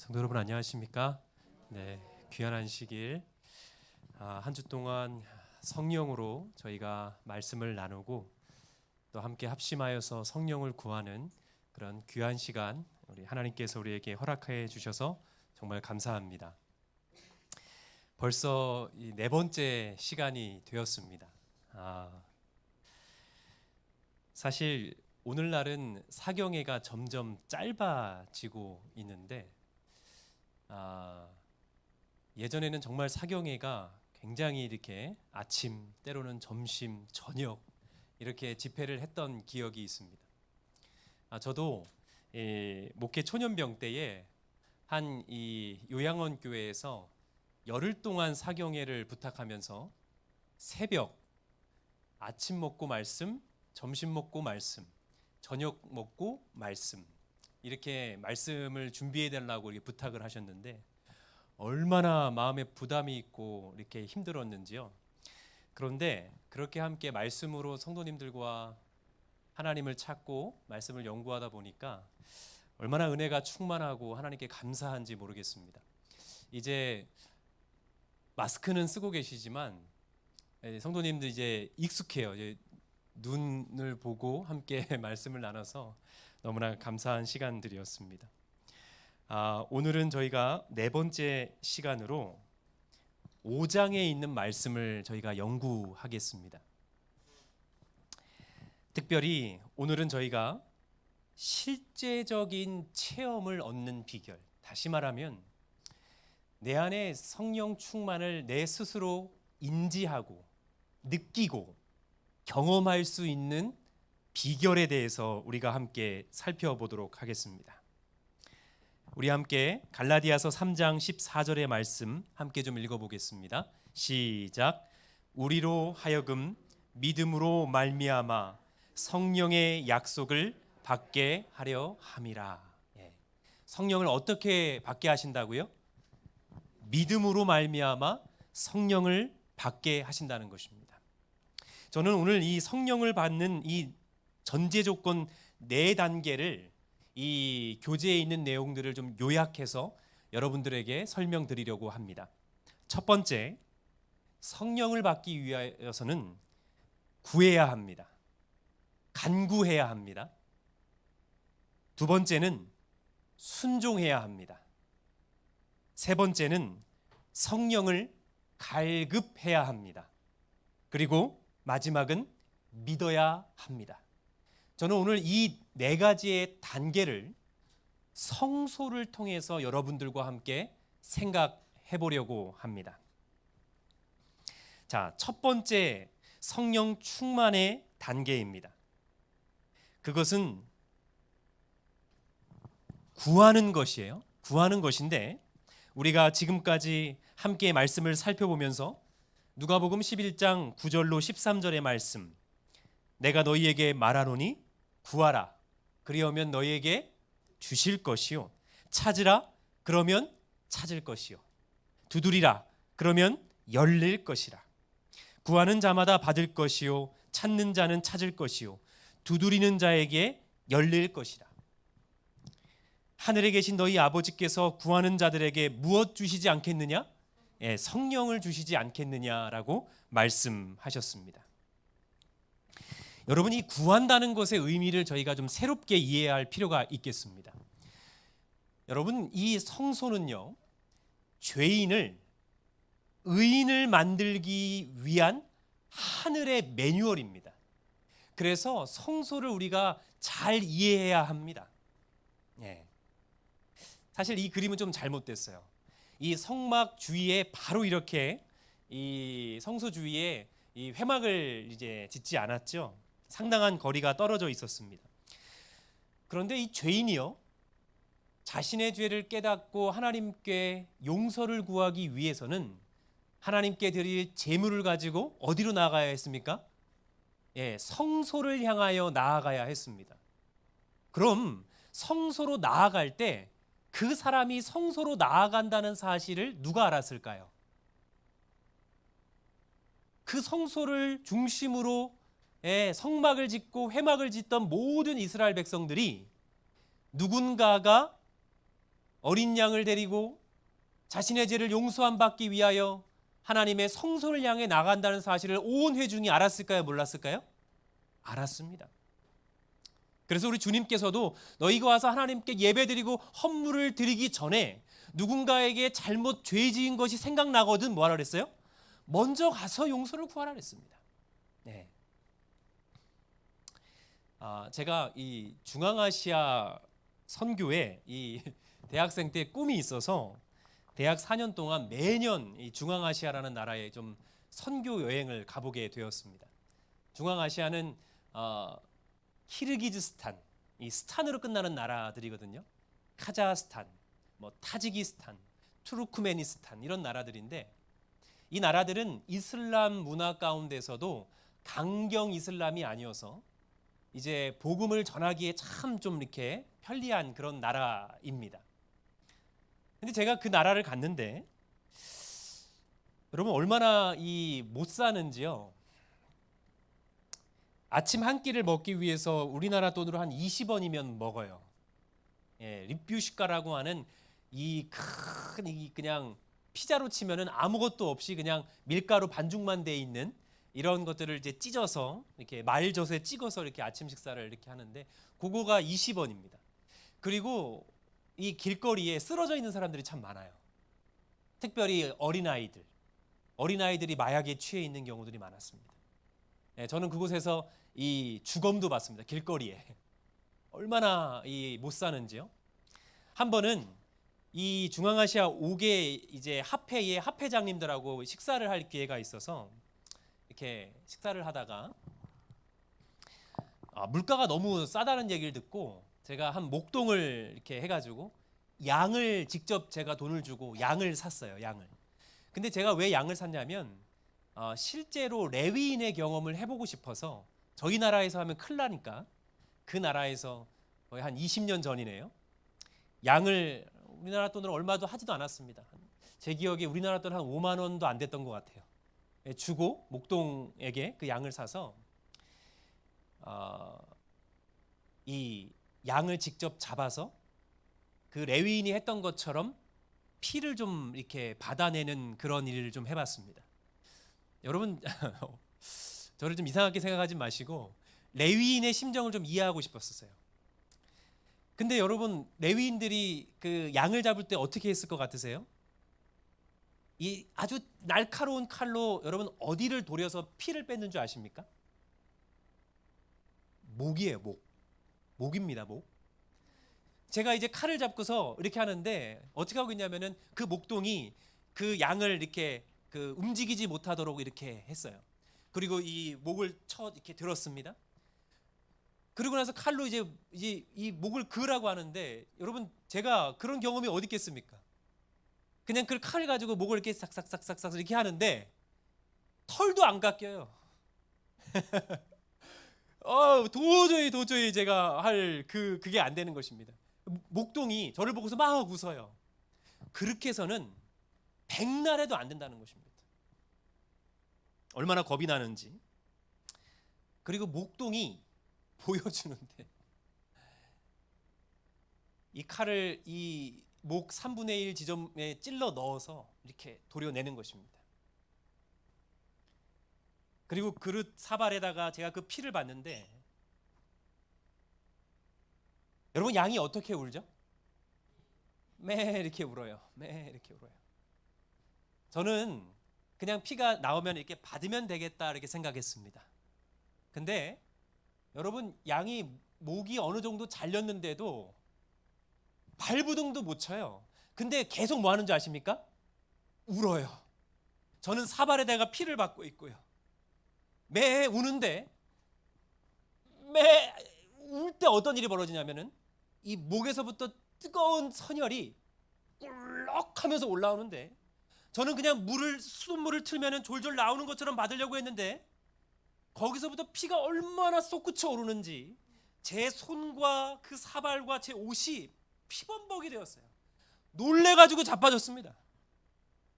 성도 여러분 안녕하십니까? 네, 귀한 안식일 한 주 동안 성령으로 저희가 말씀을 나누고 또 함께 합심하여서 성령을 구하는 그런 귀한 시간 우리 하나님께서 우리에게 허락해 주셔서 정말 감사합니다. 벌써 이 네 번째 시간이 되었습니다. 사실 오늘날은 사경회가 점점 짧아지고 있는데 예전에는 정말 사경회가 굉장히 이렇게 아침, 때로는 점심, 저녁 이렇게 집회를 했던 기억이 있습니다. 저도 목회 초년병 때에 한 이 요양원 교회에서 열흘 동안 사경회를 부탁하면서 새벽 아침 먹고 말씀, 점심 먹고 말씀, 저녁 먹고 말씀 이렇게 말씀을 준비해 달라고 이렇게 부탁을 하셨는데 얼마나 마음에 부담이 있고 이렇게 힘들었는지요. 그런데 그렇게 함께 말씀으로 성도님들과 하나님을 찾고 말씀을 연구하다 보니까 얼마나 은혜가 충만하고 하나님께 감사한지 모르겠습니다. 이제 마스크는 쓰고 계시지만 성도님들 이제 익숙해요. 이제 눈을 보고 함께 말씀을 나눠서 너무나 감사한 시간들이었습니다. 오늘은 저희가 네 번째 시간으로 5장에 있는 말씀을 저희가 연구하겠습니다. 특별히 오늘은 저희가 실제적인 체험을 얻는 비결, 다시 말하면 내 안에 성령 충만을 내 스스로 인지하고 느끼고 경험할 수 있는 비결에 대해서 우리가 함께 살펴보도록 하겠습니다. 우리 함께 갈라디아서 3장 14절의 말씀 함께 좀 읽어보겠습니다. 시작. 우리로 하여금 믿음으로 말미암아 성령의 약속을 받게 하려 함이라. 성령을 어떻게 받게 하신다고요? 믿음으로 말미암아 성령을 받게 하신다는 것입니다. 저는 오늘 이 성령을 받는 이 전제 조건 4단계를 이 교재에 있는 내용들을 좀 요약해서 여러분들에게 설명드리려고 합니다. 첫 번째, 성령을 받기 위해서는 구해야 합니다. 간구해야 합니다. 두 번째는 순종해야 합니다. 세 번째는 성령을 갈급해야 합니다. 그리고 마지막은 믿어야 합니다. 저는 오늘 이 4가지의 단계를 성소를 통해서 여러분들과 함께 생각해 보려고 합니다. 자, 첫 번째 성령 충만의 단계입니다. 그것은 구하는 것이에요. 구하는 것인데 우리가 지금까지 함께 말씀을 살펴보면서 누가복음 11장 9절로 13절의 말씀, 내가 너희에게 말하노니 구하라 그리하면 너희에게 주실 것이요 찾으라 그러면 찾을 것이요 두드리라 그러면 열릴 것이라 구하는 자마다 받을 것이요 찾는 자는 찾을 것이요 두드리는 자에게 열릴 것이라. 하늘에 계신 너희 아버지께서 구하는 자들에게 무엇 주시지 않겠느냐? 성령을 주시지 않겠느냐라고 말씀하셨습니다. 여러분, 이 구한다는 것의 의미를 저희가 좀 새롭게 이해해야 할 필요가 있겠습니다. 여러분, 이 성소는요, 죄인을 의인을 만들기 위한 하늘의 매뉴얼입니다. 그래서 성소를 우리가 잘 이해해야 합니다. 사실 이 그림은 좀 잘못됐어요. 이 성막 주위에 바로 이렇게 이 성소 주위에 이 회막을 이제 짓지 않았죠. 상당한 거리가 떨어져 있었습니다. 그런데 이 죄인이요, 자신의 죄를 깨닫고 하나님께 용서를 구하기 위해서는 하나님께 드릴 제물을 가지고 어디로 나아가야 했습니까? 성소를 향하여 나아가야 했습니다. 그럼 성소로 나아갈 때 그 사람이 성소로 나아간다는 사실을 누가 알았을까요? 그 성소를 중심으로 성막을 짓고 회막을 짓던 모든 이스라엘 백성들이 누군가가 어린 양을 데리고 자신의 죄를 용서함 받기 위하여 하나님의 성소를 향해 나간다는 사실을 온 회중이 알았을까요? 몰랐을까요? 알았습니다. 그래서 우리 주님께서도 너희가 와서 하나님께 예배드리고 헌물을 드리기 전에 누군가에게 잘못 죄 지은 것이 생각나거든 뭐하라 그랬어요? 먼저 가서 용서를 구하라 그랬습니다. 네. 제가 이 중앙아시아 선교에 이 대학생 때 꿈이 있어서 대학 4년 동안 매년 이 중앙아시아라는 나라에 좀 선교 여행을 가보게 되었습니다. 중앙아시아는 키르기즈스탄, 이 스탄으로 끝나는 나라들이거든요. 카자흐스탄, 뭐 타지키스탄, 투르크메니스탄 이런 나라들인데 이 나라들은 이슬람 문화 가운데서도 강경 이슬람이 아니어서 이제 복음을 전하기에 참 좀 이렇게 편리한 그런 나라입니다. 근데 제가 그 나라를 갔는데 여러분 얼마나 이 못 사는지요. 아침 한 끼를 먹기 위해서 우리나라 돈으로 한 20원이면 먹어요. 예, 리뷰시카라고 하는 이 큰 이 그냥 피자로 치면은 아무것도 없이 그냥 밀가루 반죽만 돼 있는 이런 것들을 이제 찢어서 이렇게 말젓에 찍어서 이렇게 아침 식사를 이렇게 하는데 그거가 20원입니다. 그리고 이 길거리에 쓰러져 있는 사람들이 참 많아요. 특별히 어린아이들이 마약에 취해 있는 경우들이 많았습니다. 네, 저는 그곳에서 이 주검도 봤습니다. 길거리에 얼마나 이 못 사는지요. 한 번은 이 중앙아시아 5개 이제 합회의 합회장님들하고 식사를 할 기회가 있어서 이렇게 식사를 하다가 물가가 너무 싸다는 얘기를 듣고 제가 한 목동을 이렇게 해가지고 양을 직접 제가 돈을 주고 양을 샀어요. 양을. 근데 제가 왜 양을 샀냐면 실제로 레위인의 경험을 해보고 싶어서 저희 나라에서 하면 큰일 나니까 그 나라에서 거의 한 20년 전이네요. 양을 우리나라 돈으로 얼마도 하지도 않았습니다. 제 기억에 우리나라 돈 한 5만 원도 안 됐던 것 같아요. 주고 목동에게 그 양을 사서 이 양을 직접 잡아서 그 레위인이 했던 것처럼 피를 좀 이렇게 받아내는 그런 일을 좀 해봤습니다. 여러분 저를 좀 이상하게 생각하지 마시고 레위인의 심정을 좀 이해하고 싶었어요. 근데 여러분 레위인들이 그 양을 잡을 때 어떻게 했을 것 같으세요? 이 아주 날카로운 칼로 여러분 어디를 도려서 피를 뺏는 줄 아십니까? 목이에요. 목입니다. 목. 제가 이제 칼을 잡고서 이렇게 하는데 어떻게 하고 있냐면은 그 목동이 그 양을 이렇게 그 움직이지 못하도록 이렇게 했어요. 그리고 이 목을 이렇게 들었습니다. 그리고 나서 칼로 이제 이 목을 그으라고 하는데 여러분 제가 그런 경험이 어디 있겠습니까? 그냥 그 칼을 가지고 목을 이렇게 싹싹싹싹 이렇게 하는데 털도 안 깎여요. 도저히 제가 할 그게 안 되는 것입니다. 목동이 저를 보고서 막 웃어요. 그렇게 해서는 백날에도 안 된다는 것입니다. 얼마나 겁이 나는지. 그리고 목동이 보여주는데 이 칼을 이 목 3분의 1 지점에 찔러 넣어서 이렇게 도려내는 것입니다. 그리고 그릇 사발에다가 제가 그 피를 봤는데 여러분 양이 어떻게 울죠? 매 이렇게 울어요. 매 이렇게 울어요. 저는 그냥 피가 나오면 이렇게 받으면 되겠다 이렇게 생각했습니다. 근데 여러분 양이 목이 어느 정도 잘렸는데도 발부둥도 못 쳐요. 근데 계속 뭐 하는 줄 아십니까? 울어요. 저는 사발에다가 피를 받고 있고요. 매 우는데 매 울 때 어떤 일이 벌어지냐면은 이 목에서부터 뜨거운 선혈이 꿀럭 하면서 올라오는데 저는 그냥 수돗물을 틀면은 졸졸 나오는 것처럼 받으려고 했는데 거기서부터 피가 얼마나 솟구쳐 오르는지 제 손과 그 사발과 제 옷이 피범벅이 되었어요. 놀래가지고 자빠졌습니다.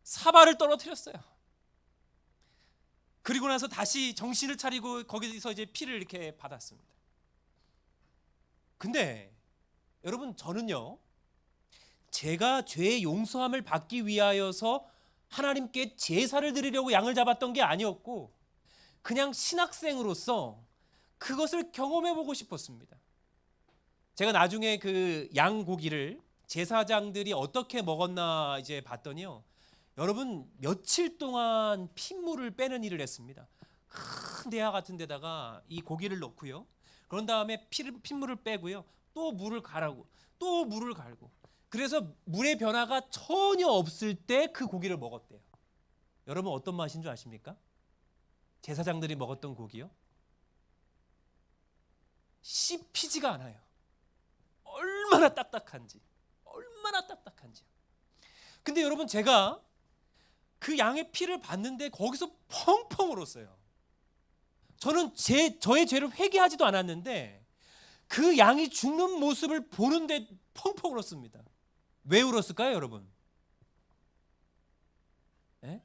사발을 떨어뜨렸어요. 그리고 나서 다시 정신을 차리고 거기서 이제 피를 이렇게 받았습니다. 근데 여러분 저는요 제가 죄의 용서함을 받기 위하여서 하나님께 제사를 드리려고 양을 잡았던 게 아니었고 그냥 신학생으로서 그것을 경험해 보고 싶었습니다. 제가 나중에 그 양고기를 제사장들이 어떻게 먹었나 이제 봤더니요. 여러분 며칠 동안 핏물을 빼는 일을 했습니다. 큰 대야 같은 데다가 이 고기를 넣고요. 그런 다음에 핏물을 빼고요. 또 물을 갈고 또 물을 갈고 그래서 물의 변화가 전혀 없을 때 그 고기를 먹었대요. 여러분 어떤 맛인 줄 아십니까? 제사장들이 먹었던 고기요? 씹히지가 않아요. 얼마나 딱딱한지. 근데 여러분 제가 그 양의 피를 봤는데 거기서 펑펑 울었어요. 저는 저의 죄를 회개하지도 않았는데 그 양이 죽는 모습을 보는데 펑펑 울었습니다. 왜 울었을까요, 여러분? 예?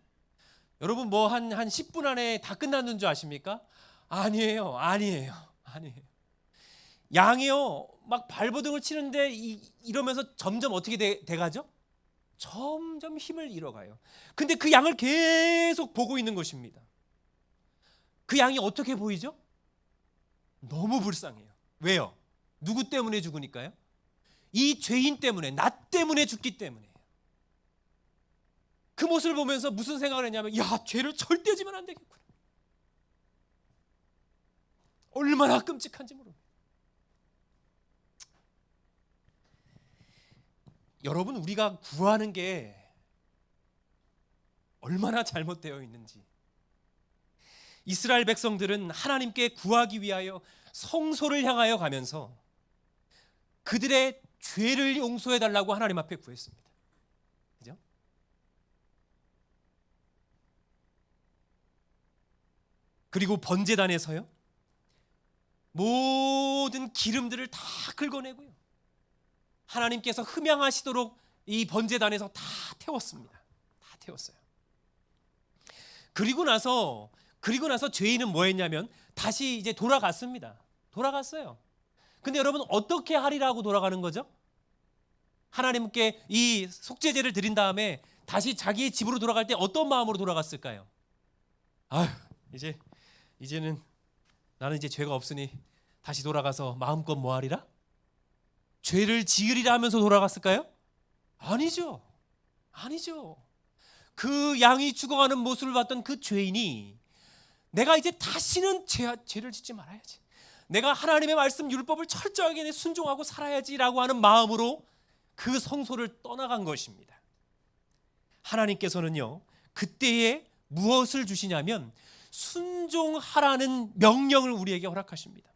여러분 뭐 한 10분 안에 다 끝났는 줄 아십니까? 아니에요. 양이요 막 발버둥을 치는데 이러면서 점점 어떻게 돼가죠? 점점 힘을 잃어가요. 근데 그 양을 계속 보고 있는 것입니다. 그 양이 어떻게 보이죠? 너무 불쌍해요. 왜요? 누구 때문에 죽으니까요? 이 죄인 때문에, 나 때문에 죽기 때문에. 그 모습을 보면서 무슨 생각을 했냐면 야, 죄를 절대 지면 안 되겠구나. 얼마나 끔찍한지 모릅니다. 여러분 우리가 구하는 게 얼마나 잘못되어 있는지. 이스라엘 백성들은 하나님께 구하기 위하여 성소를 향하여 가면서 그들의 죄를 용서해 달라고 하나님 앞에 구했습니다. 그죠? 그리고 번제단에서요 모든 기름들을 다 긁어내고요 하나님께서 흠양하시도록 이 번제단에서 다 태웠습니다. 다 태웠어요. 그리고 나서 죄인은 뭐 했냐면 다시 이제 돌아갔습니다. 돌아갔어요. 근데 여러분 어떻게 하리라고 돌아가는 거죠? 하나님께 이 속죄제를 드린 다음에 다시 자기의 집으로 돌아갈 때 어떤 마음으로 돌아갔을까요? 아휴, 이제는 나는 이제 죄가 없으니 다시 돌아가서 마음껏 뭐 하리라? 죄를 지으리라 하면서 돌아갔을까요? 아니죠. 그 양이 죽어가는 모습을 봤던 그 죄인이 내가 이제 다시는 죄를 짓지 말아야지. 내가 하나님의 말씀 율법을 철저하게 순종하고 살아야지라고 하는 마음으로 그 성소를 떠나간 것입니다. 하나님께서는요 그때에 무엇을 주시냐면 순종하라는 명령을 우리에게 허락하십니다.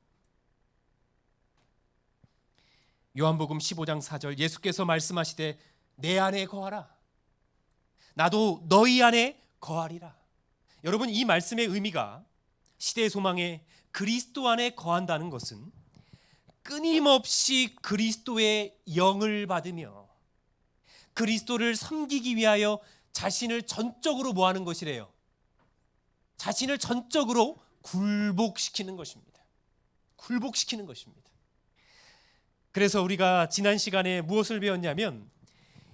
요한복음 15장 4절 예수께서 말씀하시되 내 안에 거하라 나도 너희 안에 거하리라. 여러분 이 말씀의 의미가 시대의 소망에 그리스도 안에 거한다는 것은 끊임없이 그리스도의 영을 받으며 그리스도를 섬기기 위하여 자신을 전적으로 뭐 하는 것이래요? 자신을 전적으로 굴복시키는 것입니다. 그래서 우리가 지난 시간에 무엇을 배웠냐면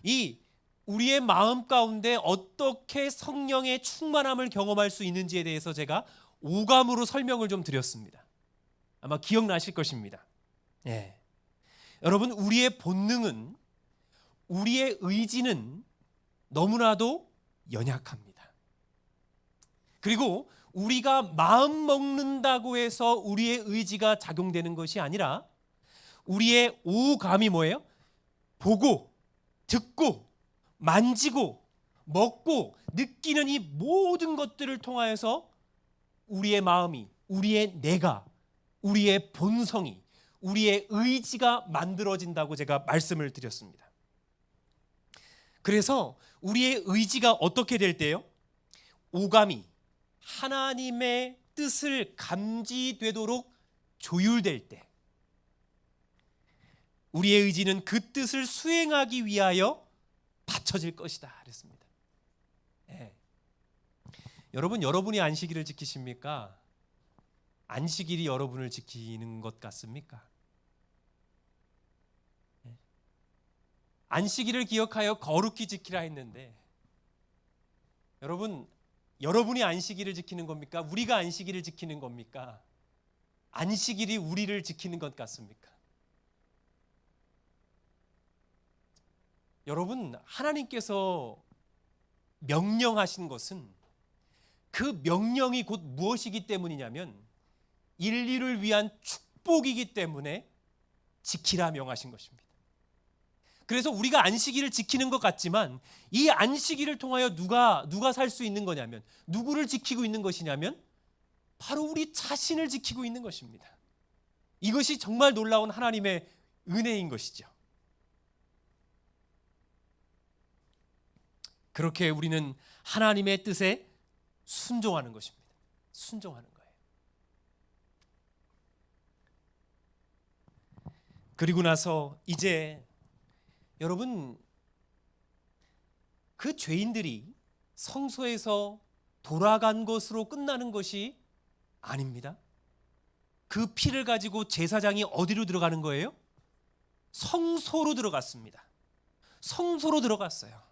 이 우리의 마음 가운데 어떻게 성령의 충만함을 경험할 수 있는지에 대해서 제가 오감으로 설명을 좀 드렸습니다. 아마 기억나실 것입니다. 예. 여러분 우리의 본능은 우리의 의지는 너무나도 연약합니다. 그리고 우리가 마음 먹는다고 해서 우리의 의지가 작용되는 것이 아니라 우리의 오감이 뭐예요? 보고 듣고 만지고 먹고 느끼는 이 모든 것들을 통하여서 우리의 마음이, 우리의 내가, 우리의 본성이, 우리의 의지가 만들어진다고 제가 말씀을 드렸습니다. 그래서 우리의 의지가 어떻게 될 때요? 오감이 하나님의 뜻을 감지되도록 조율될 때 우리의 의지는 그 뜻을 수행하기 위하여 받쳐질 것이다 그랬습니다. 네. 여러분이 안식일을 지키십니까? 안식일이 여러분을 지키는 것 같습니까? 안식일을 기억하여 거룩히 지키라 했는데 여러분이 안식일을 지키는 겁니까? 우리가 안식일을 지키는 겁니까? 안식일이 우리를 지키는 것 같습니까? 여러분, 하나님께서 명령하신 것은 그 명령이 곧 무엇이기 때문이냐면 인류를 위한 축복이기 때문에 지키라 명하신 것입니다. 그래서 우리가 안식일을 지키는 것 같지만 이 안식일을 통하여 누가 살 수 있는 거냐면, 누구를 지키고 있는 것이냐면 바로 우리 자신을 지키고 있는 것입니다. 이것이 정말 놀라운 하나님의 은혜인 것이죠. 그렇게 우리는 하나님의 뜻에 순종하는 것입니다. 순종하는 거예요. 그리고 나서 이제 여러분, 그 죄인들이 성소에서 돌아간 것으로 끝나는 것이 아닙니다. 그 피를 가지고 제사장이 어디로 들어가는 거예요? 성소로 들어갔습니다. 성소로 들어갔어요.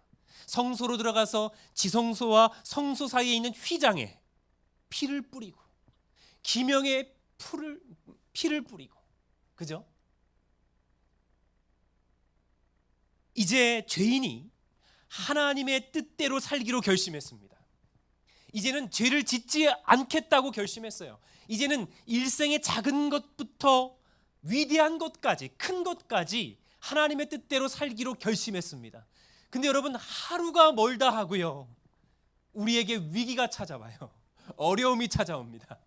성소로 들어가서 지성소와 성소 사이에 있는 휘장에 피를 뿌리고 기명의 피를 뿌리고, 그죠? 이제 죄인이 하나님의 뜻대로 살기로 결심했습니다. 이제는 죄를 짓지 않겠다고 결심했어요. 이제는 일생의 작은 것부터 위대한 것까지, 큰 것까지 하나님의 뜻대로 살기로 결심했습니다. 근데 여러분, 하루가 멀다 하고요, 우리에게 위기가 찾아와요. 어려움이 찾아옵니다.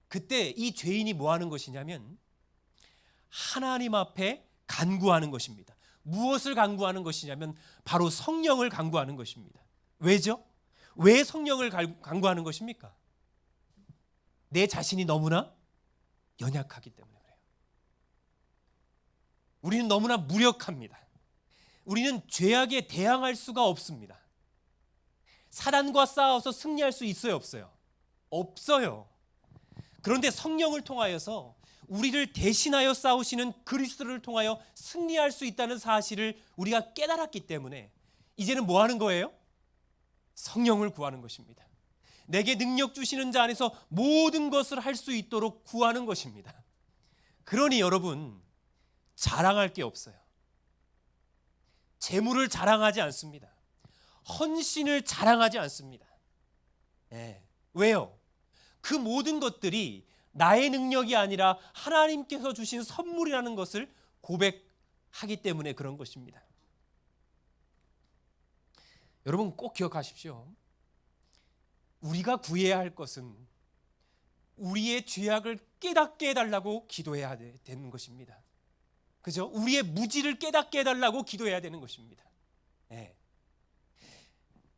그때 이 죄인이 뭐 하는 것이냐면 하나님 앞에 간구하는 것입니다. 무엇을 간구하는 것이냐면 바로 성령을 간구하는 것입니다. 왜죠? 왜 성령을 간구하는 것입니까? 내 자신이 너무나 연약하기 때문에 그래요. 우리는 너무나 무력합니다. 우리는 죄악에 대항할 수가 없습니다. 사단과 싸워서 승리할 수 있어요, 없어요? 없어요. 그런데 성령을 통하여서 우리를 대신하여 싸우시는 그리스도를 통하여 승리할 수 있다는 사실을 우리가 깨달았기 때문에 이제는 뭐 하는 거예요? 성령을 구하는 것입니다. 내게 능력 주시는 자 안에서 모든 것을 할 수 있도록 구하는 것입니다. 그러니 여러분, 자랑할 게 없어요. 재물을 자랑하지 않습니다. 헌신을 자랑하지 않습니다. 왜요? 그 모든 것들이 나의 능력이 아니라 하나님께서 주신 선물이라는 것을 고백하기 때문에 그런 것입니다. 여러분, 꼭 기억하십시오. 우리가 구해야 할 것은 우리의 죄악을 깨닫게 해달라고 기도해야 되는 것입니다. 그죠? 우리의 무지를 깨닫게 해달라고 기도해야 되는 것입니다.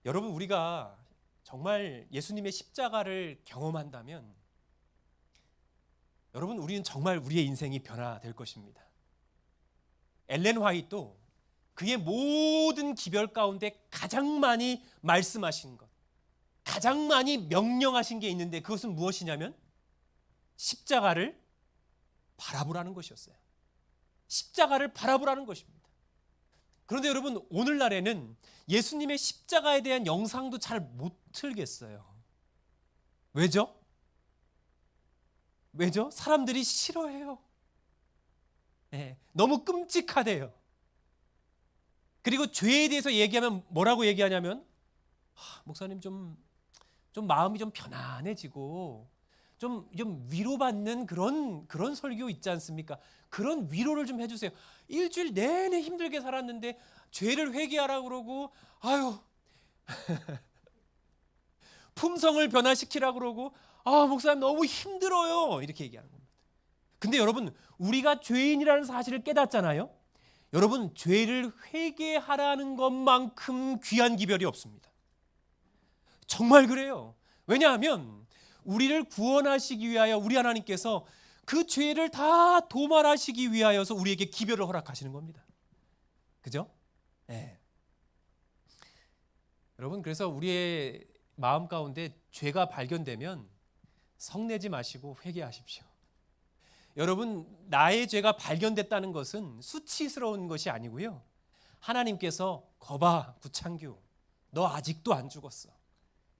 여러분, 우리가 정말 예수님의 십자가를 경험한다면 여러분, 우리는 정말 우리의 인생이 변화될 것입니다. 엘렌 화이트도 그의 모든 기별 가운데 가장 많이 말씀하신 것, 가장 많이 명령하신 게 있는데 그것은 무엇이냐면 십자가를 바라보라는 것이었어요. 십자가를 바라보라는 것입니다. 그런데 여러분, 오늘날에는 예수님의 십자가에 대한 영상도 잘 못 틀겠어요. 왜죠? 왜죠? 사람들이 싫어해요. 너무 끔찍하대요. 그리고 죄에 대해서 얘기하면 뭐라고 얘기하냐면 목사님 좀 마음이 좀 편안해지고 좀 위로받는 그런 설교 있지 않습니까? 그런 위로를 좀 해주세요. 일주일 내내 힘들게 살았는데 죄를 회개하라고 그러고 아유 품성을 변화시키라고 그러고 목사님 너무 힘들어요 이렇게 얘기하는 겁니다. 근데 여러분, 우리가 죄인이라는 사실을 깨닫잖아요. 여러분, 죄를 회개하라는 것만큼 귀한 기별이 없습니다. 정말 그래요. 왜냐하면 우리를 구원하시기 위하여 우리 하나님께서 그 죄를 다 도말하시기 위하여서 우리에게 기별을 허락하시는 겁니다. 그죠? 여러분, 그래서 우리의 마음 가운데 죄가 발견되면 성내지 마시고 회개하십시오. 여러분, 나의 죄가 발견됐다는 것은 수치스러운 것이 아니고요. 하나님께서 거봐 구창규, 너 아직도 안 죽었어.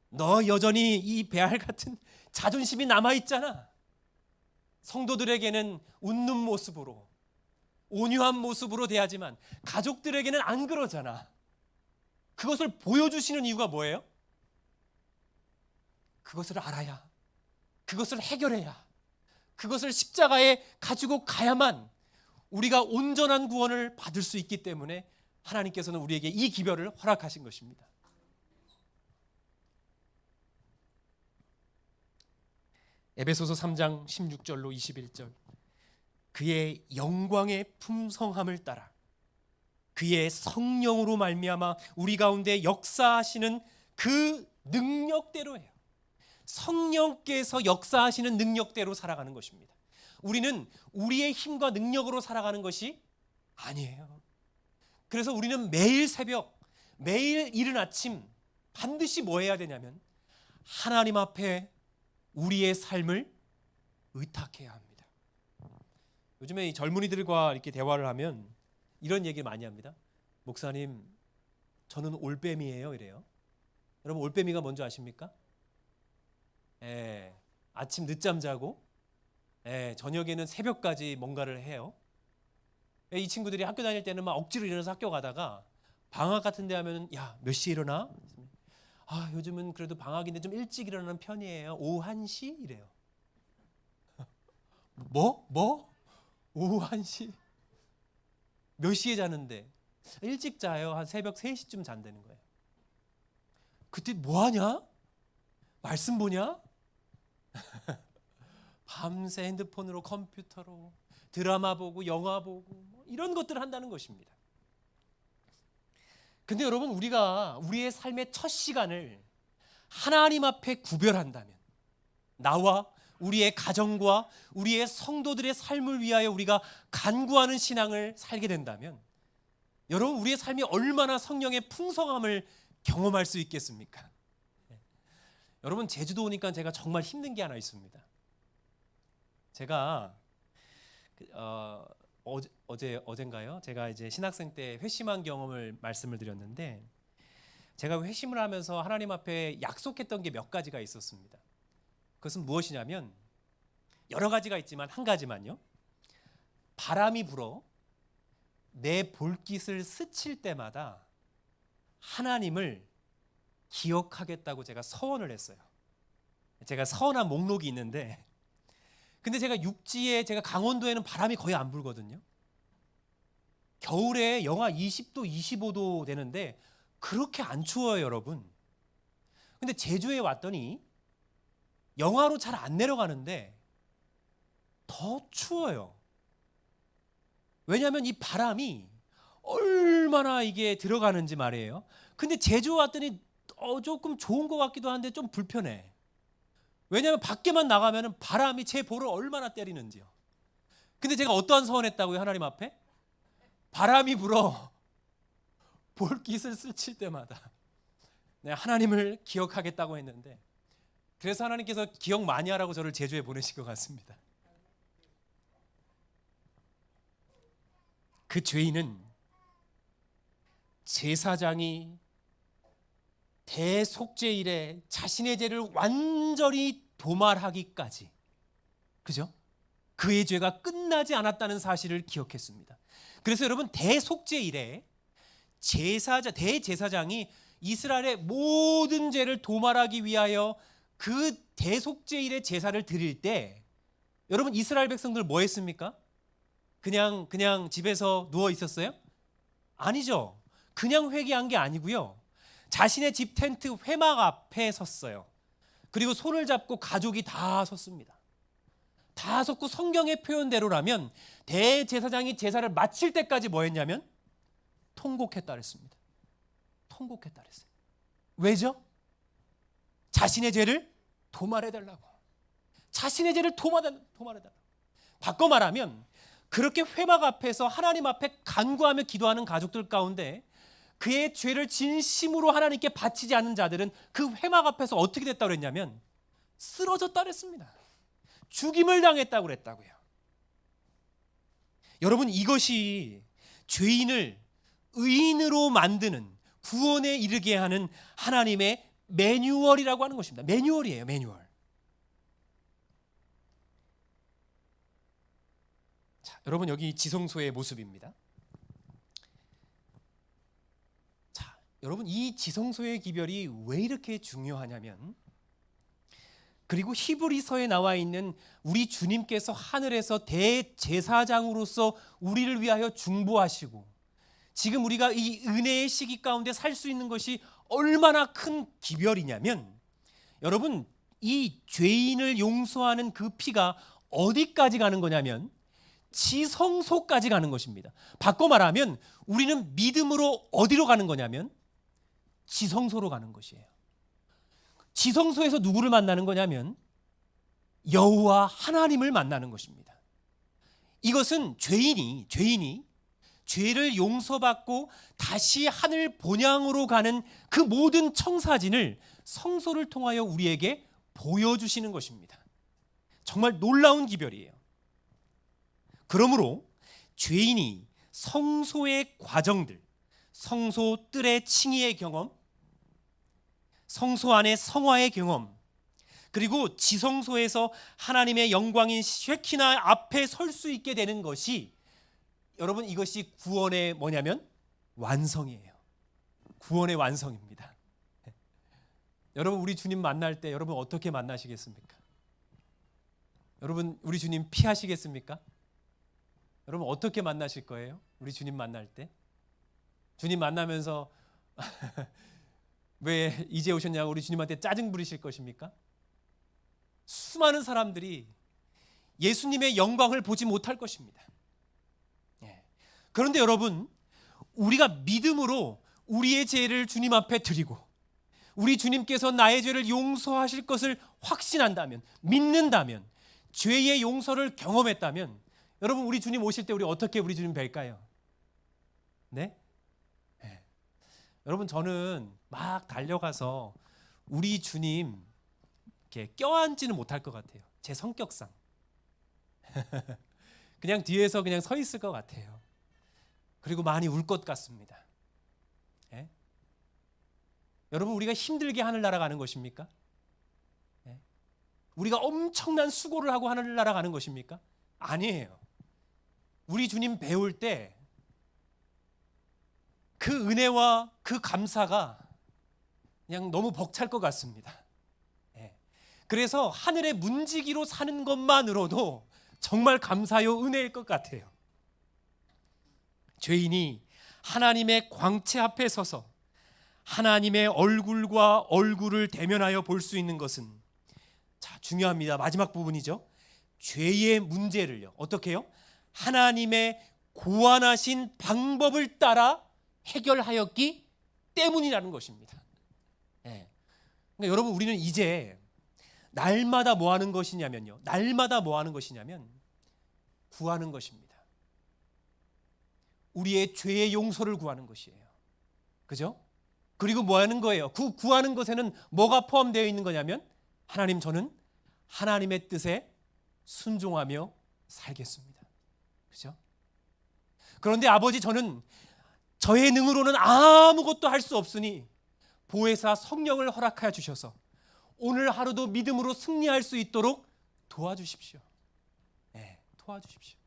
너 여전히 이 배알 같은 자존심이 남아있잖아. 성도들에게는 웃는 모습으로, 온유한 모습으로 대하지만 가족들에게는 안 그러잖아. 그것을 보여주시는 이유가 뭐예요? 그것을 알아야, 그것을 해결해야, 그것을 십자가에 가지고 가야만 우리가 온전한 구원을 받을 수 있기 때문에 하나님께서는 우리에게 이 기별을 허락하신 것입니다. 에베소서 3장 16절로 21절, 그의 영광의 풍성함을 따라 그의 성령으로 말미암아 우리 가운데 역사하시는 그 능력대로예요. 성령께서 역사하시는 능력대로 살아가는 것입니다. 우리는 우리의 힘과 능력으로 살아가는 것이 아니에요. 그래서 우리는 매일 새벽, 매일 이른 아침 반드시 뭐 해야 되냐면 하나님 앞에 우리의 삶을 의탁해야 합니다. 요즘에 이 젊은이들과 이렇게 대화를 하면 이런 얘기를 많이 합니다. 목사님, 저는 올빼미예요, 이래요. 여러분, 올빼미가 뭔지 아십니까? 아침 늦잠 자고 저녁에는 새벽까지 뭔가를 해요. 이 친구들이 학교 다닐 때는 막 억지로 일어나서 학교 가다가 방학 같은 데 하면 야, 몇 시에 일어나? 아, 요즘은 그래도 방학인데 좀 일찍 일어나는 편이에요. 오후 1시? 이래요. 뭐? 오후 1시? 몇 시에 자는데? 일찍 자요. 한 새벽 3시쯤 잔다는 거예요. 그때 뭐 하냐? 말씀 보냐? 밤새 핸드폰으로, 컴퓨터로 드라마 보고 영화 보고 이런 것들을 한다는 것입니다. 근데 여러분, 우리가 우리의 삶의 첫 시간을 하나님 앞에 구별한다면, 나와 우리의 가정과 우리의 성도들의 삶을 위하여 우리가 간구하는 신앙을 살게 된다면, 여러분, 우리의 삶이 얼마나 성령의 풍성함을 경험할 수 있겠습니까? 여러분, 제주도 오니까 제가 정말 힘든 게 하나 있습니다. 제가 어젠가요? 제가 이제 신학생 때 회심한 경험을 말씀을 드렸는데, 제가 회심을 하면서 하나님 앞에 약속했던 게 몇 가지가 있었습니다. 그것은 무엇이냐면, 여러 가지가 있지만 한 가지만요. 바람이 불어 내 볼깃을 스칠 때마다 하나님을 기억하겠다고 제가 서원을 했어요. 제가 서원한 목록이 있는데, 근데 제가 육지에, 제가 강원도에는 바람이 거의 안 불거든요. 겨울에 영하 20도, 25도 되는데 그렇게 안 추워요, 여러분. 근데 제주에 왔더니 영하로 잘 안 내려가는데 더 추워요. 왜냐하면 이 바람이 얼마나 이게 들어가는지 말이에요. 근데 제주 왔더니 조금 좋은 것 같기도 한데 좀 불편해. 왜냐하면 밖에만 나가면 바람이 제 볼을 얼마나 때리는지요. 근데 제가 어떠한 서원했다고요, 하나님 앞에? 바람이 불어 볼깃을 스칠 때마다 하나님을 기억하겠다고 했는데, 그래서 하나님께서 기억 많이 하라고 저를 제주에 보내신 것 같습니다. 그 죄인은 제사장이 대속죄일에 자신의 죄를 완전히 도말하기까지, 그죠? 그의 죄가 끝나지 않았다는 사실을 기억했습니다. 그래서 여러분, 대속죄일에 대제사장이 이스라엘의 모든 죄를 도말하기 위하여 그 대속죄일의 제사를 드릴 때, 여러분, 이스라엘 백성들 뭐 했습니까? 그냥 집에서 누워 있었어요? 아니죠. 그냥 회개한 게 아니고요. 자신의 집 텐트 회막 앞에 섰어요. 그리고 손을 잡고 가족이 다 섰습니다. 다 섰고, 성경의 표현대로라면 대제사장이 제사를 마칠 때까지 뭐 했냐면 통곡했다 그랬습니다. 통곡했다 그랬어요. 왜죠? 자신의 죄를 도말해달라고. 자신의 죄를 도말해달라고. 바꿔 말하면, 그렇게 회막 앞에서 하나님 앞에 간구하며 기도하는 가족들 가운데 그의 죄를 진심으로 하나님께 바치지 않는 자들은 그 회막 앞에서 어떻게 됐다고 그랬냐면 쓰러졌다 그랬습니다. 죽임을 당했다고 그랬다고요. 여러분, 이것이 죄인을 의인으로 만드는, 구원에 이르게 하는 하나님의 매뉴얼이라고 하는 것입니다. 매뉴얼이에요, 매뉴얼. 자, 여러분, 여기 지성소의 모습입니다. 자, 여러분, 이 지성소의 기별이 왜 이렇게 중요하냐면, 그리고 히브리서에 나와 있는 우리 주님께서 하늘에서 대제사장으로서 우리를 위하여 중보하시고 지금 우리가 이 은혜의 시기 가운데 살 수 있는 것이 얼마나 큰 기별이냐면, 여러분, 이 죄인을 용서하는 그 피가 어디까지 가는 거냐면 지성소까지 가는 것입니다. 바꿔 말하면 우리는 믿음으로 어디로 가는 거냐면 지성소로 가는 것이에요. 지성소에서 누구를 만나는 거냐면 여호와 하나님을 만나는 것입니다. 이것은 죄인이 죄를 용서받고 다시 하늘 본향으로 가는 그 모든 청사진을 성소를 통하여 우리에게 보여주시는 것입니다. 정말 놀라운 기별이에요. 그러므로 죄인이 성소의 과정들, 성소 뜰의 칭의의 경험, 성소 안의 성화의 경험, 그리고 지성소에서 하나님의 영광인 쉐키나 앞에 설 수 있게 되는 것이, 여러분, 이것이 구원의 뭐냐면 완성이에요. 구원의 완성입니다. 여러분, 우리 주님 만날 때 여러분 어떻게 만나시겠습니까? 여러분, 우리 주님 피하시겠습니까? 여러분 어떻게 만나실 거예요? 우리 주님 만날 때 주님 만나면서 왜 이제 오셨냐고 우리 주님한테 짜증 부리실 것입니까? 수많은 사람들이 예수님의 영광을 보지 못할 것입니다. 그런데 여러분, 우리가 믿음으로 우리의 죄를 주님 앞에 드리고 우리 주님께서 나의 죄를 용서하실 것을 확신한다면, 믿는다면, 죄의 용서를 경험했다면, 여러분, 우리 주님 오실 때 우리 어떻게 우리 주님 뵐까요? 네? 여러분, 저는 막 달려가서 우리 주님 이렇게 껴안지는 못할 것 같아요. 제 성격상. 그냥 뒤에서 그냥 서 있을 것 같아요. 그리고 많이 울 것 같습니다. 예? 여러분, 우리가 힘들게 하늘나라 가는 것입니까? 예? 우리가 엄청난 수고를 하고 하늘나라 가는 것입니까? 아니에요. 우리 주님 배울 때 그 은혜와 그 감사가 그냥 너무 벅찰 것 같습니다. 예. 그래서 하늘의 문지기로 사는 것만으로도 정말 감사요 은혜일 것 같아요. 죄인이 하나님의 광채 앞에 서서 하나님의 얼굴과 얼굴을 대면하여 볼 수 있는 것은, 자, 중요합니다. 마지막 부분이죠. 죄의 문제를요, 어떻게 해요? 하나님의 고안하신 방법을 따라 해결하였기 때문이라는 것입니다. 네. 그러니까 여러분, 우리는 이제 날마다 뭐 하는 것이냐면요, 날마다 뭐 하는 것이냐면 구하는 것입니다. 우리의 죄의 용서를 구하는 것이에요. 그죠? 그리고 뭐 하는 거예요? 구하는 것에는 뭐가 포함되어 있는 거냐면, 하나님, 저는 하나님의 뜻에 순종하며 살겠습니다. 그죠? 그런데 아버지, 저는 저의 능으로는 아무것도 할 수 없으니 보혜사 성령을 허락하여 주셔서 오늘 하루도 믿음으로 승리할 수 있도록 도와주십시오. 네, 도와주십시오.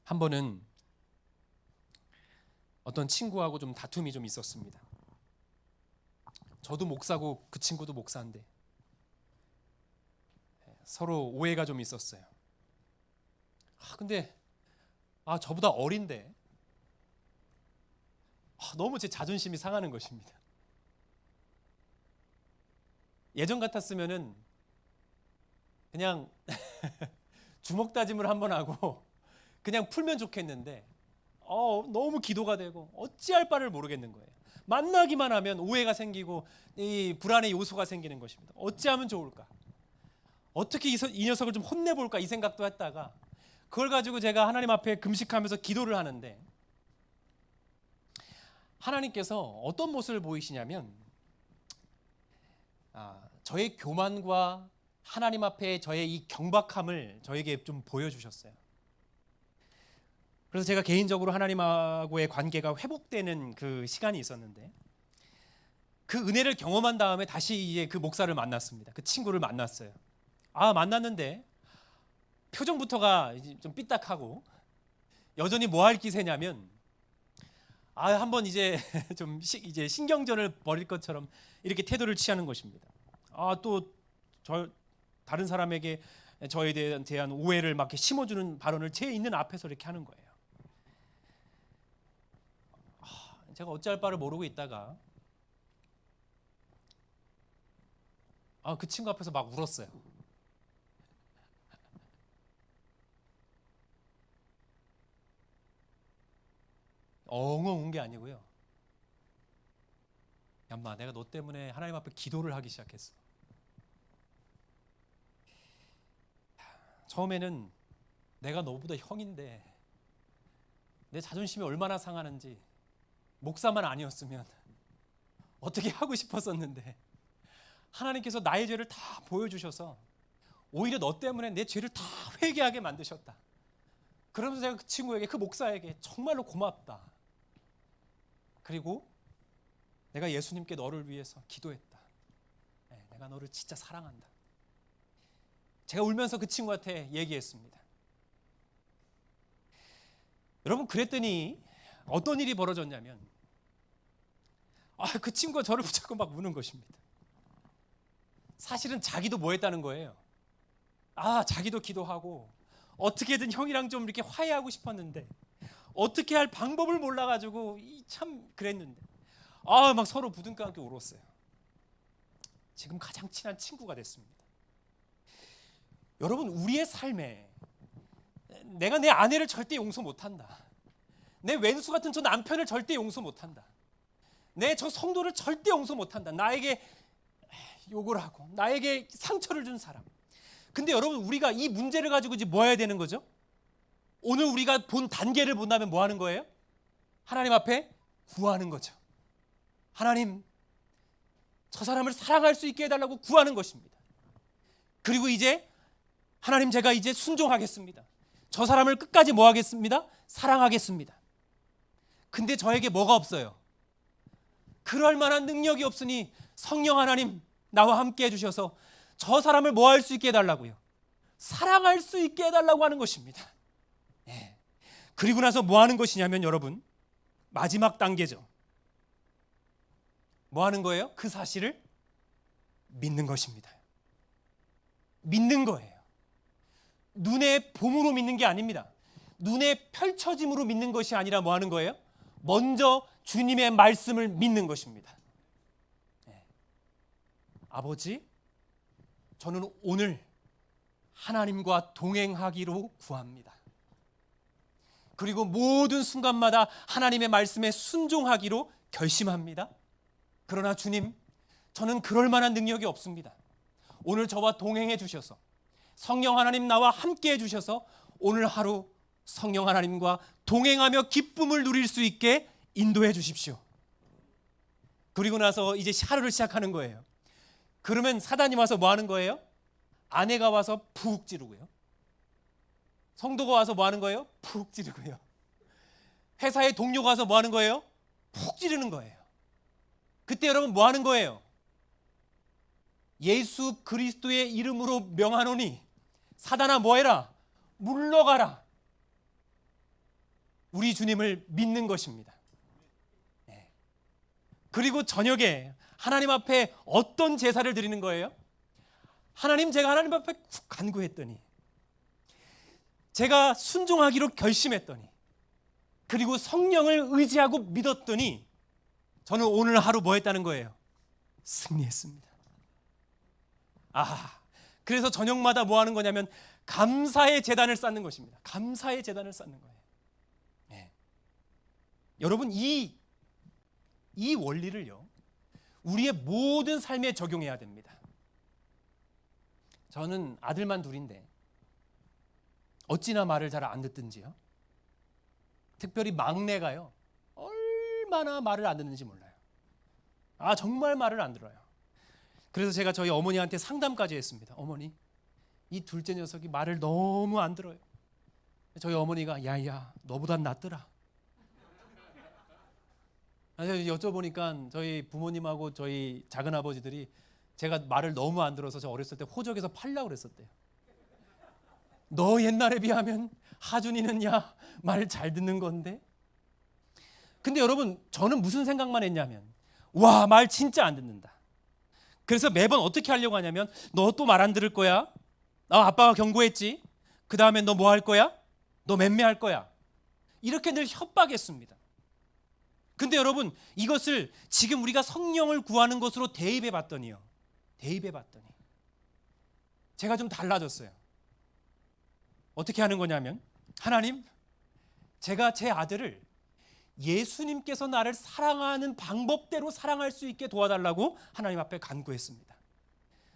한 번은 어떤 친구하고 좀 다툼이 좀 있었습니다. 저도 목사고 그 친구도 목사인데 서로 오해가 좀 있었어요. 근데 저보다 어린데 너무 제 자존심이 상하는 것입니다. 예전 같았으면은 그냥 주먹 다짐을 한번 하고 그냥 풀면 좋겠는데 너무 기도가 되고 어찌할 바를 모르겠는 거예요. 만나기만 하면 오해가 생기고 이 불안의 요소가 생기는 것입니다. 어찌하면 좋을까? 어떻게 이 녀석을 좀 혼내볼까? 이 생각도 했다가 그걸 가지고 제가 하나님 앞에 금식하면서 기도를 하는데, 하나님께서 어떤 모습을 보이시냐면 저의 교만과 하나님 앞에 저의 이 경박함을 저에게 좀 보여주셨어요. 그래서 제가 개인적으로 하나님하고의 관계가 회복되는 그 시간이 있었는데, 그 은혜를 경험한 다음에 다시 이제 그 목사를 만났습니다. 그 친구를 만났어요. 만났는데 표정부터가 이제 좀 삐딱하고, 여전히 뭐 할 기세냐면 한번 이제 좀 이제 신경전을 벌일 것처럼 이렇게 태도를 취하는 것입니다. 또 다른 사람에게 저에 대한 오해를 막 이렇게 심어주는 발언을 제 있는 앞에서 이렇게 하는 거예요. 제가 어찌할 바를 모르고 있다가 그 친구 앞에서 막 울었어요. 엉엉 운 게 아니고요. 엄마, 내가 너 때문에 하나님 앞에 기도를 하기 시작했어. 처음에는 내가 너보다 형인데 내 자존심이 얼마나 상하는지, 목사만 아니었으면 어떻게 하고 싶었었는데 하나님께서 나의 죄를 다 보여주셔서 오히려 너 때문에 내 죄를 다 회개하게 만드셨다. 그러면서 제가 그 친구에게, 그 목사에게 정말로 고맙다. 그리고 내가 예수님께 너를 위해서 기도했다. 내가 너를 진짜 사랑한다. 제가 울면서 그 친구한테 얘기했습니다. 여러분, 그랬더니 어떤 일이 벌어졌냐면 그 친구가 저를 붙잡고 막 우는 것입니다. 사실은 자기도 뭐 했다는 거예요. 자기도 기도하고 어떻게든 형이랑 좀 이렇게 화해하고 싶었는데 어떻게 할 방법을 몰라가지고 참 그랬는데 막 서로 부둥켜 안고 울었어요. 지금 가장 친한 친구가 됐습니다. 여러분, 우리의 삶에 내가 내 아내를 절대 용서 못한다, 내 왼수 같은 저 남편을 절대 용서 못한다, 내 저 성도를 절대 용서 못한다, 나에게 욕을 하고 나에게 상처를 준 사람. 근데 여러분, 우리가 이 문제를 가지고 이제 뭐 해야 되는 거죠? 오늘 우리가 본 단계를 본다면 뭐 하는 거예요? 하나님 앞에 구하는 거죠. 하나님, 저 사람을 사랑할 수 있게 해달라고 구하는 것입니다. 그리고 이제 하나님, 제가 이제 순종하겠습니다. 저 사람을 끝까지 뭐 하겠습니다? 사랑하겠습니다. 근데 저에게 뭐가 없어요? 그럴 만한 능력이 없으니 성령 하나님, 나와 함께 해주셔서 저 사람을 뭐 할 수 있게 해달라고요? 사랑할 수 있게 해달라고 하는 것입니다. 그리고 나서 뭐 하는 것이냐면, 여러분, 마지막 단계죠. 뭐 하는 거예요? 그 사실을 믿는 것입니다. 믿는 거예요. 눈에 봄으로 믿는 게 아닙니다. 눈에 펼쳐짐으로 믿는 것이 아니라 뭐 하는 거예요? 먼저 주님의 말씀을 믿는 것입니다. 아버지, 저는 오늘 하나님과 동행하기로 구합니다. 그리고 모든 순간마다 하나님의 말씀에 순종하기로 결심합니다. 그러나 주님, 저는 그럴 만한 능력이 없습니다. 오늘 저와 동행해 주셔서, 성령 하나님 나와 함께 해 주셔서 오늘 하루 성령 하나님과 동행하며 기쁨을 누릴 수 있게 인도해 주십시오. 그리고 나서 이제 하루를 시작하는 거예요. 그러면 사단이 와서 뭐 하는 거예요? 아내가 와서 푹 찌르고요. 성도가 와서 뭐 하는 거예요? 푹 찌르고요. 회사의 동료가 와서 뭐 하는 거예요? 푹 찌르는 거예요. 그때 여러분 뭐 하는 거예요? 예수 그리스도의 이름으로 명하노니 사단아 뭐 해라? 물러가라. 우리 주님을 믿는 것입니다. 그리고 저녁에 하나님 앞에 어떤 제사를 드리는 거예요? 하나님, 제가 하나님 앞에 쿡 간구했더니, 제가 순종하기로 결심했더니, 그리고 성령을 의지하고 믿었더니 저는 오늘 하루 뭐 했다는 거예요? 승리했습니다. 그래서 저녁마다 뭐 하는 거냐면 감사의 제단을 쌓는 것입니다. 감사의 제단을 쌓는 거예요. 여러분, 이 원리를요, 우리의 모든 삶에 적용해야 됩니다. 저는 아들만 둘인데 어찌나 말을 잘 안 듣든지요. 특별히 막내가요, 얼마나 말을 안 듣는지 몰라요. 정말 말을 안 들어요. 그래서 제가 저희 어머니한테 상담까지 했습니다. 어머니, 이 둘째 녀석이 말을 너무 안 들어요. 저희 어머니가 야야 너보단 낫더라. 여쭤보니까 저희 부모님하고 저희 작은 아버지들이 제가 말을 너무 안 들어서 저 어렸을 때 호적에서 팔려고 그랬었대요. 너 옛날에 비하면 하준이는 야 말 잘 듣는 건데. 근데 여러분 저는 무슨 생각만 했냐면 와 말 진짜 안 듣는다. 그래서 매번 어떻게 하려고 하냐면 너 또 말 안 들을 거야. 아빠가 경고했지. 그 다음에 너 뭐 할 거야? 너 맴매할 거야. 이렇게 늘 협박했습니다. 근데 여러분 이것을 지금 우리가 성령을 구하는 것으로 대입해 봤더니요. 대입해 봤더니 제가 좀 달라졌어요. 어떻게 하는 거냐면 하나님, 제가 제 아들을 예수님께서 나를 사랑하는 방법대로 사랑할 수 있게 도와달라고 하나님 앞에 간구했습니다.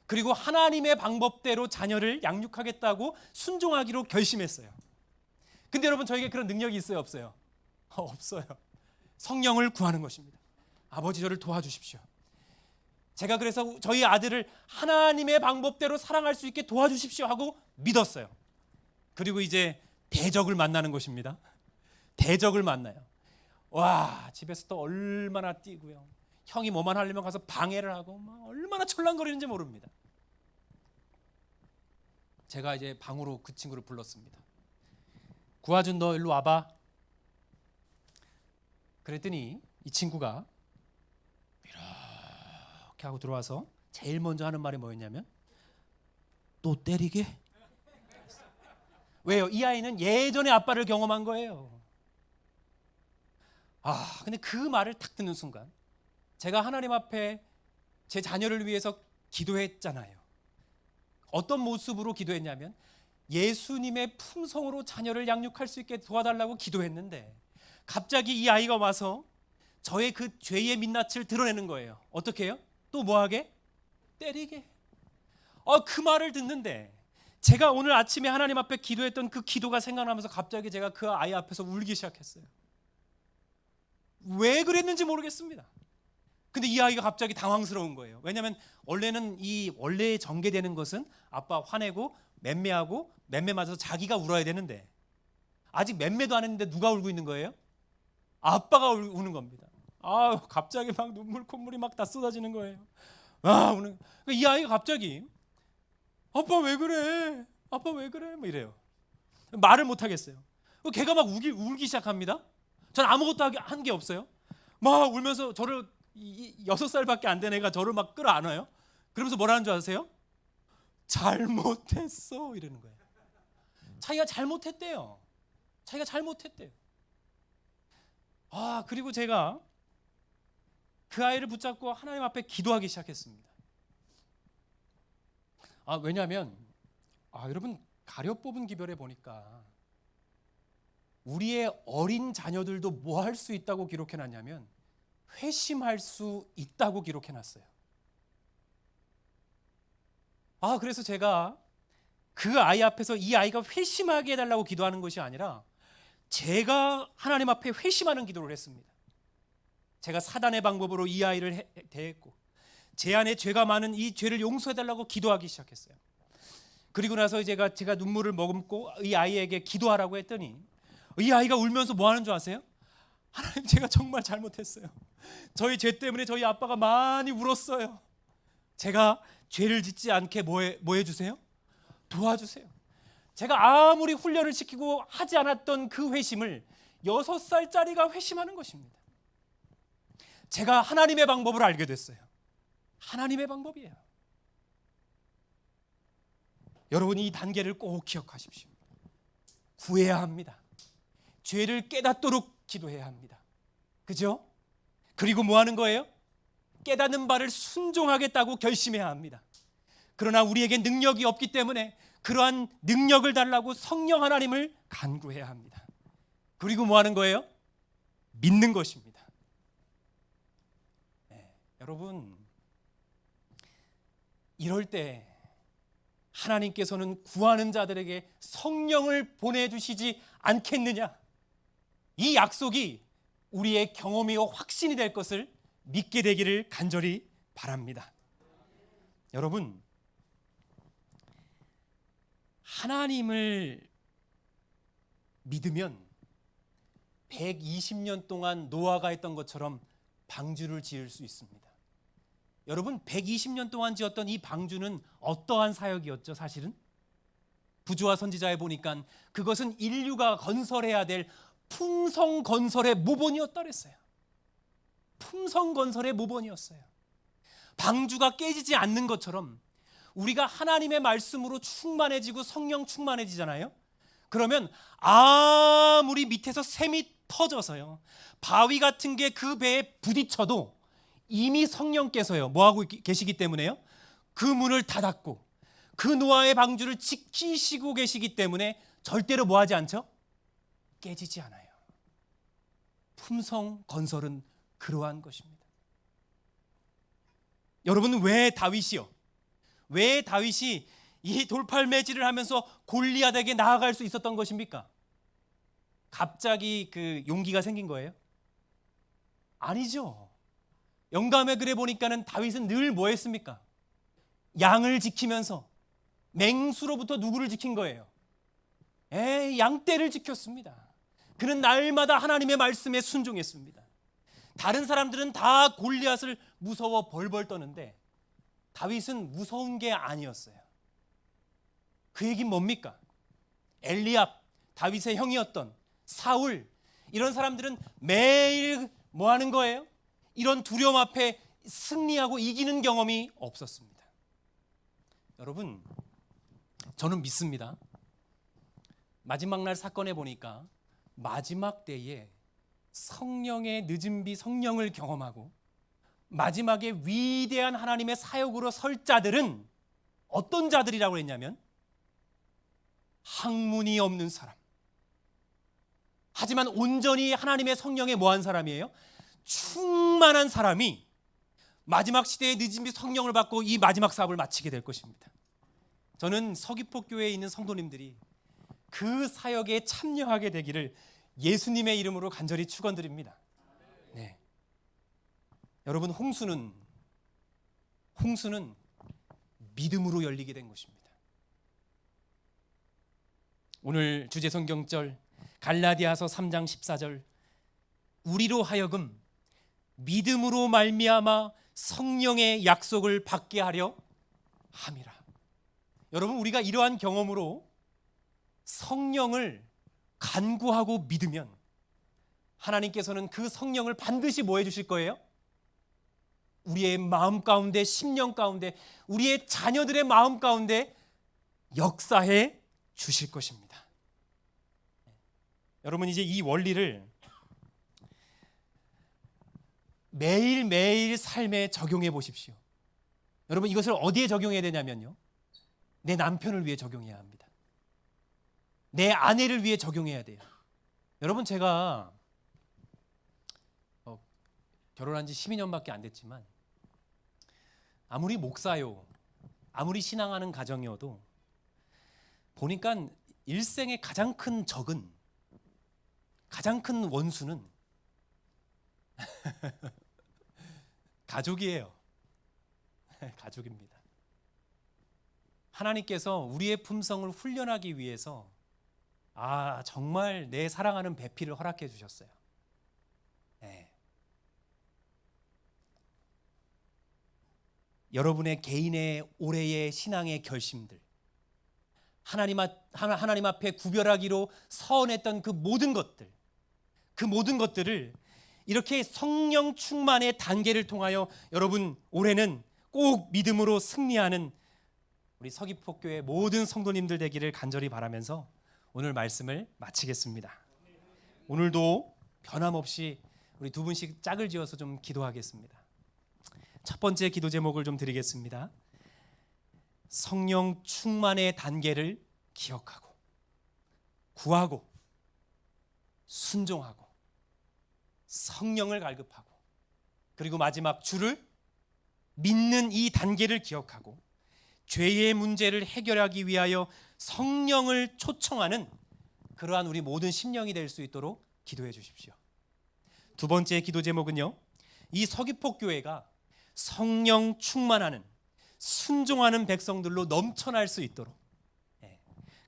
그리고 하나님의 방법대로 자녀를 양육하겠다고 순종하기로 결심했어요. 근데 여러분 저에게 그런 능력이 있어요, 없어요? 없어요. 성령을 구하는 것입니다. 아버지 저를 도와주십시오. 제가 그래서 저희 아들을 하나님의 방법대로 사랑할 수 있게 도와주십시오 하고 믿었어요. 그리고 이제 대적을 만나는 것입니다. 대적을 만나요. 와, 집에서 또 얼마나 뛰고요. 형이 뭐만 하려면 가서 방해를 하고 막 얼마나 철랑거리는지 모릅니다. 제가 이제 방으로 그 친구를 불렀습니다. 구하준 너 일로 와봐. 그랬더니 이 친구가 이렇게 하고 들어와서 제일 먼저 하는 말이 뭐였냐면 또 때리게? 왜요? 이 아이는 예전에 아빠를 경험한 거예요. 근데 그 말을 딱 듣는 순간 제가 하나님 앞에 제 자녀를 위해서 기도했잖아요. 어떤 모습으로 기도했냐면 예수님의 품성으로 자녀를 양육할 수 있게 도와달라고 기도했는데 갑자기 이 아이가 와서 저의 그 죄의 민낯을 드러내는 거예요. 어떻게 해요? 또 뭐하게? 때리게. 그 말을 듣는데 제가 오늘 아침에 하나님 앞에 기도했던 그 기도가 생각나면서 갑자기 제가 그 아이 앞에서 울기 시작했어요. 왜 그랬는지 모르겠습니다. 근데 이 아이가 갑자기 당황스러운 거예요. 왜냐하면 원래는 이 원래 전개되는 것은 아빠 화내고 맴매하고 맴매 맞아서 자기가 울어야 되는데 아직 맴매도 안 했는데 누가 울고 있는 거예요? 아빠가 우는 겁니다. 갑자기 막 눈물 콧물이 막 다 쏟아지는 거예요. 우는. 이 아이가 갑자기 아빠 왜 그래? 아빠 왜 그래? 뭐 이래요. 말을 못 하겠어요. 걔가 막 울기 시작합니다. 전 아무것도 한 게 없어요. 막 울면서 저를 6살밖에 안 된 애가 저를 막 끌어안아요. 그러면서 뭐라는 줄 아세요? 잘못했어 이러는 거예요. 자기가 잘못했대요. 자기가 잘못했대요. 그리고 제가 그 아이를 붙잡고 하나님 앞에 기도하기 시작했습니다. 왜냐하면 여러분 가려 뽑은 기별에 보니까 우리의 어린 자녀들도 뭐 할 수 있다고 기록해놨냐면 회심할 수 있다고 기록해놨어요. 그래서 제가 그 아이 앞에서 이 아이가 회심하게 해달라고 기도하는 것이 아니라 제가 하나님 앞에 회심하는 기도를 했습니다. 제가 사단의 방법으로 이 아이를 대했고 제 안에 죄가 많은 이 죄를 용서해달라고 기도하기 시작했어요. 그리고 나서 제가 눈물을 머금고 이 아이에게 기도하라고 했더니 이 아이가 울면서 뭐 하는 줄 아세요? 하나님 제가 정말 잘못했어요. 저희 죄 때문에 저희 아빠가 많이 울었어요. 제가 죄를 짓지 않게 뭐 해주세요? 도와주세요. 제가 아무리 훈련을 시키고 하지 않았던 그 회심을 6살짜리가 회심하는 것입니다. 제가 하나님의 방법을 알게 됐어요. 하나님의 방법이에요. 여러분 이 단계를 꼭 기억하십시오. 구해야 합니다. 죄를 깨닫도록 기도해야 합니다. 그죠? 그리고 뭐 하는 거예요? 깨닫는 바를 순종하겠다고 결심해야 합니다. 그러나 우리에게 능력이 없기 때문에 그러한 능력을 달라고 성령 하나님을 간구해야 합니다. 그리고 뭐 하는 거예요? 믿는 것입니다. 여러분 이럴 때 하나님께서는 구하는 자들에게 성령을 보내주시지 않겠느냐? 이 약속이 우리의 경험이요 확신이 될 것을 믿게 되기를 간절히 바랍니다. 여러분, 하나님을 믿으면 120년 동안 노아가 했던 것처럼 방주를 지을 수 있습니다. 여러분, 120년 동안 지었던 이 방주는 어떠한 사역이었죠? 사실은 부조와 선지자에 보니까 그것은 인류가 건설해야 될 품성 건설의 모본이었다 그랬어요. 품성 건설의 모본이었어요. 방주가 깨지지 않는 것처럼 우리가 하나님의 말씀으로 충만해지고 성령 충만해지잖아요. 그러면 아무리 밑에서 샘이 터져서요, 바위 같은 게 그 배에 부딪혀도 이미 성령께서요 뭐하고 계시기 때문에요, 그 문을 닫았고 그 노아의 방주를 지키시고 계시기 때문에 절대로 뭐하지 않죠? 깨지지 않아요. 품성 건설은 그러한 것입니다. 여러분, 왜 다윗이 이 돌팔매질을 하면서 골리앗에게 나아갈 수 있었던 것입니까? 갑자기 그 용기가 생긴 거예요? 아니죠. 영감의 글에 보니까는 다윗은 늘 뭐 했습니까? 양을 지키면서 맹수로부터 누구를 지킨 거예요? 양떼를 지켰습니다. 그는 날마다 하나님의 말씀에 순종했습니다. 다른 사람들은 다 골리앗을 무서워 벌벌 떠는데 다윗은 무서운 게 아니었어요. 그 얘기는 뭡니까? 엘리압, 다윗의 형이었던 사울, 이런 사람들은 매일 뭐 하는 거예요? 이런 두려움 앞에 승리하고 이기는 경험이 없었습니다. 여러분, 저는 믿습니다. 마지막 날 사건에 보니까 마지막 때에 성령의 늦은 비 성령을 경험하고 마지막에 위대한 하나님의 사역으로 설 자들은 어떤 자들이라고 했냐면 학문이 없는 사람, 하지만 온전히 하나님의 성령에 뭐한 사람이에요? 충만한 사람이 마지막 시대의 늦은 비 성령을 받고 이 마지막 사업을 마치게 될 것입니다. 저는 서귀포교회에 있는 성도님들이 그 사역에 참여하게 되기를 예수님의 이름으로 간절히 축원드립니다. 네. 여러분, 홍수는 믿음으로 열리게 된 것입니다. 오늘 주제 성경절 갈라디아서 3장 14절, 우리로 하여금 믿음으로 말미암아 성령의 약속을 받게 하려 함이라. 여러분, 우리가 이러한 경험으로 성령을 간구하고 믿으면 하나님께서는 그 성령을 반드시 뭐 해주실 거예요? 우리의 마음 가운데, 심령 가운데, 우리의 자녀들의 마음 가운데 역사해 주실 것입니다. 여러분, 이제 이 원리를 매일매일 삶에 적용해 보십시오. 여러분, 이것을 어디에 적용해야 되냐면요, 내 남편을 위해 적용해야 합니다. 내 아내를 위해 적용해야 돼요. 여러분, 제가 결혼한 지 12년밖에 안 됐지만 아무리 목사요, 아무리 신앙하는 가정이어도 보니까 일생의 가장 큰 적은, 가장 큰 원수는 가족이에요. 가족입니다. 하나님께서 우리의 품성을 훈련하기 위해서 정말 내 사랑하는 배필을 허락해 주셨어요. 네. 여러분의 개인의 올해의 신앙의 결심들, 하나님 앞에 구별하기로 서원했던 그 모든 것들을 이렇게 성령 충만의 단계를 통하여 여러분 올해는 꼭 믿음으로 승리하는 우리 서귀포교회 모든 성도님들 되기를 간절히 바라면서 오늘 말씀을 마치겠습니다. 오늘도 변함없이 우리 두 분씩 짝을 지어서 좀 기도하겠습니다. 첫 번째 기도 제목을 좀 드리겠습니다. 성령 충만의 단계를 기억하고 구하고 순종하고 성령을 갈급하고, 그리고 마지막 주를 믿는 이 단계를 기억하고 죄의 문제를 해결하기 위하여 성령을 초청하는 그러한 우리 모든 심령이 될 수 있도록 기도해 주십시오. 두 번째 기도 제목은요, 이 서귀포교회가 성령 충만하는, 순종하는 백성들로 넘쳐날 수 있도록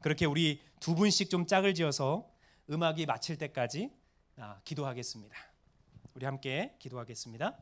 그렇게 우리 두 분씩 좀 짝을 지어서 음악이 마칠 때까지 기도하겠습니다. 우리 함께 기도하겠습니다.